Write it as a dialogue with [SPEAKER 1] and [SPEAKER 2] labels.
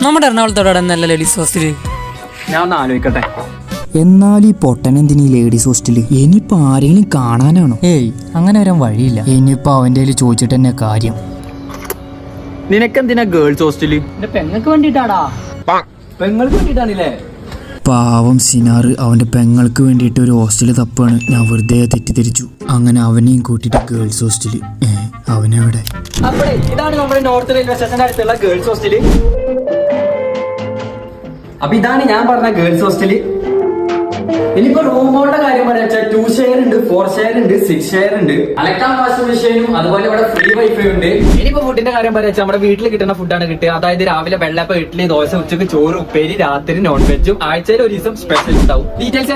[SPEAKER 1] നമ്മുടെ എറണാകുളത്തോടെ നല്ല ladies hostel
[SPEAKER 2] ഞാൻ ഒന്ന് ആലോചിക്കട്ടെ.
[SPEAKER 3] എന്നാൽ ഈ പൊട്ടൻ എന്തിനീ ലേഡീസ് ഹോസ്റ്റല്? ഇനിയിപ്പോ ആരെങ്കിലും കാണാനാണോ? ഏയ്, അങ്ങനെ വരാൻ വഴിയില്ല. ഇനിയിപ്പോ അവന്റെ കയ്യിൽ ചോദിച്ചിട്ട് തന്നെ കാര്യം.
[SPEAKER 2] നിനക്കെന്തിനാ ഗേൾസ് ഹോസ്റ്റല്?
[SPEAKER 1] പെങ്ങൾക്ക് വേണ്ടിട്ടാടാ.
[SPEAKER 2] പെങ്ങൾക്ക് വേണ്ടിട്ടാണല്ലേ?
[SPEAKER 3] പാവം സിനാറ് അവന്റെ പെങ്ങൾക്ക് വേണ്ടിയിട്ട് ഒരു ഹോസ്റ്റല് തപ്പാണ്. ഞാൻ വെറുതെ തെറ്റിദ്ധരിച്ചു. അങ്ങനെ അവനെയും കൂട്ടിട്ട് ഗേൾസ് ഹോസ്റ്റല്. അവനെവിടെ?
[SPEAKER 2] അപ്പഴേ ഇതാണ് നമ്മുടെ നോർത്ത് റെയിൽവേ സ്റ്റേഷന്റെ അടുത്തുള്ള ഗേൾസ് ഹോസ്റ്റല്. അപ്പൊ ഇതാണ് ഞാൻ പറഞ്ഞ ഗേൾസ് ഹോസ്റ്റല്. ഇനിയിപ്പോ റൂമുകളുടെ കാര്യം പറയാ വെച്ചാൽ 2 ഷെയർ ഉണ്ട്, 4 ഷെയർ ഉണ്ട്, 6 ഷെയർ ഉണ്ട്. അലക്കാൻ വാഷിംഗ് മെഷീനും അതുപോലെ ഇവിടെ ഫ്രീ വൈഫൈ ഉണ്ട്. ഇനിയിപ്പോ ഫുഡിന്റെ കാര്യം പറയാ വെച്ചാൽ നമ്മുടെ വീട്ടിൽ കിട്ടുന്ന ഫുഡാണ് കിട്ടുക. അതായത് രാവിലെ വെള്ളപ്പം, ഇഡ്ഡലി, ദോശ, ഉച്ചക്ക് ചോറ്, ഉപ്പേരി, രാത്രി നോൺ വെജും, ആഴ്ചയിൽ ഒരു ദിവസം സ്പെഷ്യൽ ഉണ്ടാവും. ഡീറ്റെയിൽസ്